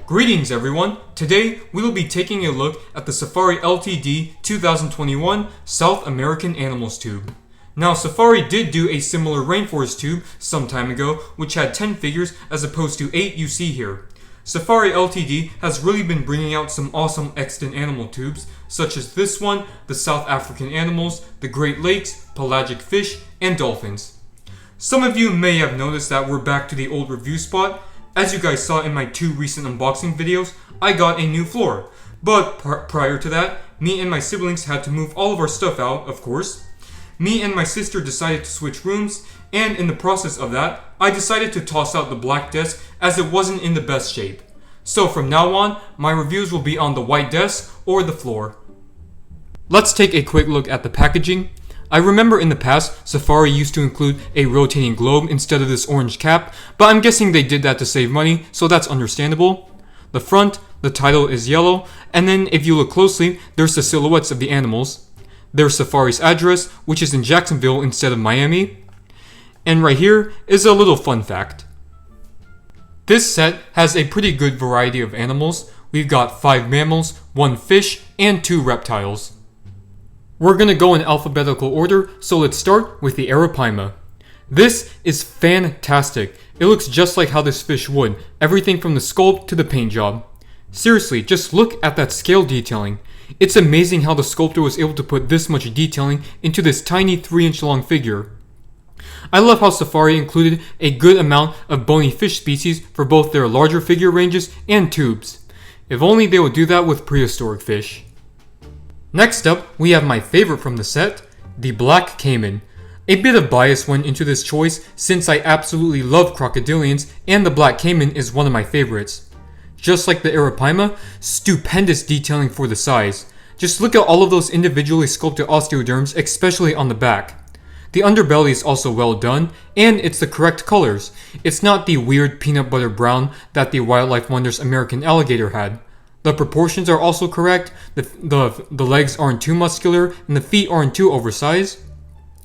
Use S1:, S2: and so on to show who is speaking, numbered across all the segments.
S1: Greetings everyone! Today we will be taking a look at the Safari Ltd 2021 South American Animals Tube. Now Safari did do a similar rainforest tube some time ago which had 10 figures as opposed to 8 you see here. Safari Ltd has really been bringing out some awesome extant animal tubes such as this one, the South African animals, the Great Lakes, pelagic fish, and dolphins. Some of you may have noticed that we're back to the old review spot. As you guys saw in my 2 recent unboxing videos, I got a new floor. But prior to that, me and my siblings had to move all of our stuff out, of course. Me and my sister decided to switch rooms, and in the process of that, I decided to toss out the black desk as it wasn't in the best shape. So from now on, my reviews will be on the white desk or the floor. Let's take a quick look at the packaging. I remember in the past, Safari used to include a rotating globe instead of this orange cap, but I'm guessing they did that to save money, so that's understandable. The front, the title is yellow, and then if you look closely, there's the silhouettes of the animals. There's Safari's address, which is in Jacksonville instead of Miami. And right here is a little fun fact. This set has a pretty good variety of animals. We've got 5 mammals, 1 fish, and 2 reptiles. We're gonna go in alphabetical order, so let's start with the Arapaima. This is fantastic. It looks just like how this fish would, everything from the sculpt to the paint job. Seriously, just look at that scale detailing. It's amazing how the sculptor was able to put this much detailing into this tiny 3-inch long figure. I love how Safari included a good amount of bony fish species for both their larger figure ranges and tubes. If only they would do that with prehistoric fish. Next up, we have my favorite from the set, the black cayman. A bit of bias went into this choice since I absolutely love crocodilians and the black cayman is one of my favorites. Just like the Arapaima, stupendous detailing for the size. Just look at all of those individually sculpted osteoderms, especially on the back. The underbelly is also well done, and it's the correct colors. It's not the weird peanut butter brown that the Wildlife Wonders American alligator had. The proportions are also correct, the legs aren't too muscular, and the feet aren't too oversized.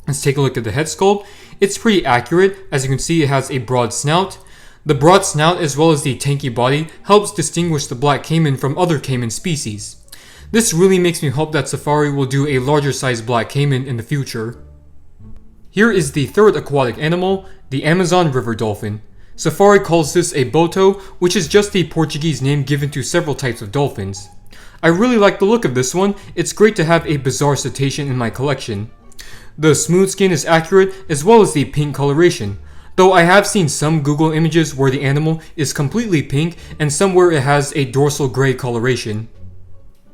S1: Let's take a look at the head sculpt. It's pretty accurate, as you can see it has a broad snout. The broad snout as well as the tanky body helps distinguish the black cayman from other cayman species. This really makes me hope that Safari will do a larger size black cayman in the future. Here is the third aquatic animal, the Amazon river dolphin. Safari calls this a Boto, which is just the Portuguese name given to several types of dolphins. I really like the look of this one. It's great to have a bizarre cetacean in my collection. The smooth skin is accurate as well as the pink coloration, though I have seen some Google images where the animal is completely pink and some where it has a dorsal gray coloration.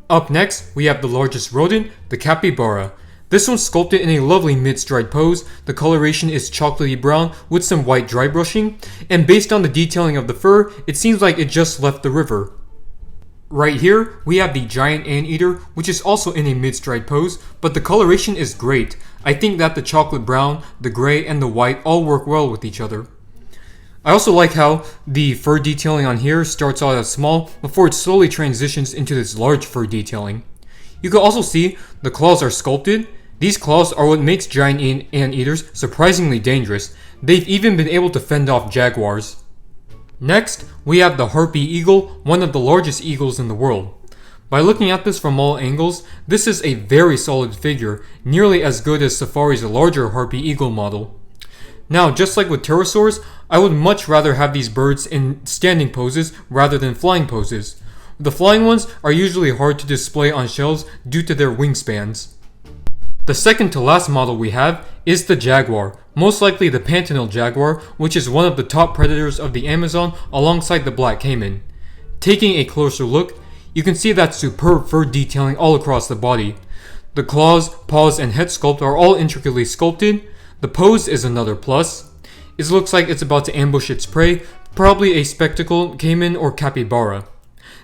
S1: Up next, we have the largest rodent, the Capybara. This one's sculpted in a lovely mid-stride pose. The coloration is chocolatey brown with some white dry brushing, and based on the detailing of the fur, it seems like it just left the river. Right here, we have the giant anteater, which is also in a mid-stride pose, but the coloration is great. I think that the chocolate brown, the gray, and the white all work well with each other. I also like how the fur detailing on here starts out as small before it slowly transitions into this large fur detailing. You can also see the claws are sculpted. These claws are what makes giant anteaters surprisingly dangerous. They've even been able to fend off jaguars. Next, we have the Harpy Eagle, one of the largest eagles in the world. By looking at this from all angles, this is a very solid figure, nearly as good as Safari's larger Harpy Eagle model. Now, just like with pterosaurs, I would much rather have these birds in standing poses rather than flying poses. The flying ones are usually hard to display on shelves due to their wingspans. The second to last model we have is the Jaguar, most likely the Pantanal jaguar, which is one of the top predators of the Amazon alongside the black cayman. Taking a closer look, you can see that superb fur detailing all across the body. The claws, paws, and head sculpt are all intricately sculpted. The pose is another plus. It looks like it's about to ambush its prey, probably a spectacled cayman or capybara.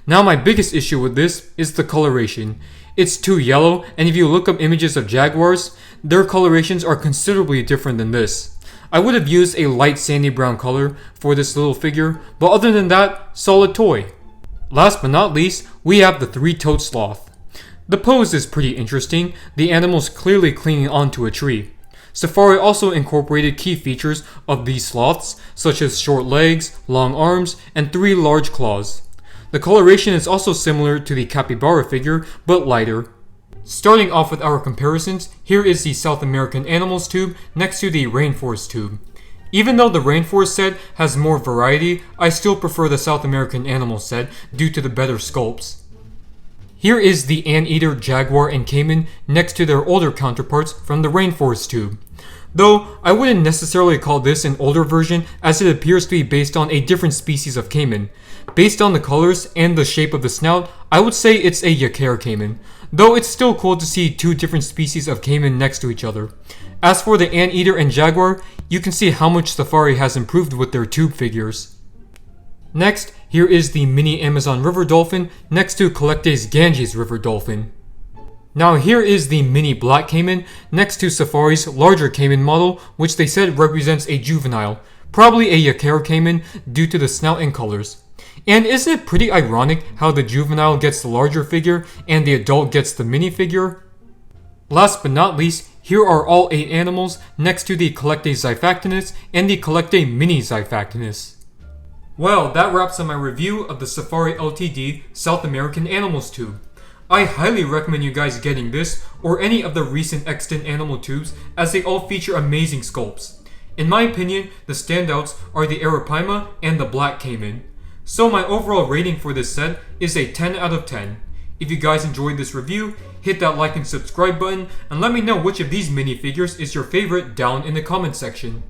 S1: Now my biggest issue with this is the coloration. It's too yellow, and if you look up images of jaguars, their colorations are considerably different than this. I would have used a light sandy brown color for this little figure, but other than that, solid toy. Last but not least, we have the 3-toed sloth. The pose is pretty interesting, the animal's clearly clinging onto a tree. Safari also incorporated key features of these sloths, such as short legs, long arms, and 3 large claws. The coloration is also similar to the Capybara figure, but lighter. Starting off with our comparisons, here is the South American Animals tube next to the Rainforest tube. Even though the Rainforest set has more variety, I still prefer the South American Animals set due to the better sculpts. Here is the Anteater, Jaguar, and Cayman next to their older counterparts from the Rainforest tube. Though, I wouldn't necessarily call this an older version as it appears to be based on a different species of cayman. Based on the colors and the shape of the snout, I would say it's a Jaguar cayman, though it's still cool to see two different species of cayman next to each other. As for the Anteater and Jaguar, you can see how much Safari has improved with their tube figures. Next, here is the mini Amazon River Dolphin next to Collecte's Ganges River Dolphin. Now here is the mini black cayman next to Safari's larger cayman model, which they said represents a juvenile, probably a Jaguar cayman due to the snout and colors. And isn't it pretty ironic how the juvenile gets the larger figure and the adult gets the mini figure? Last but not least, here are all 8 animals next to the Collecte Xiphactinus and the Collecte Mini Xiphactinus. Well, that wraps up my review of the Safari Ltd South American Animals tube. I highly recommend you guys getting this or any of the recent extant animal tubes as they all feature amazing sculpts. In my opinion, the standouts are the Arapaima and the black cayman. So my overall rating for this set is a 10 out of 10. If you guys enjoyed this review, hit that like and subscribe button and let me know which of these minifigures is your favorite down in the comment section.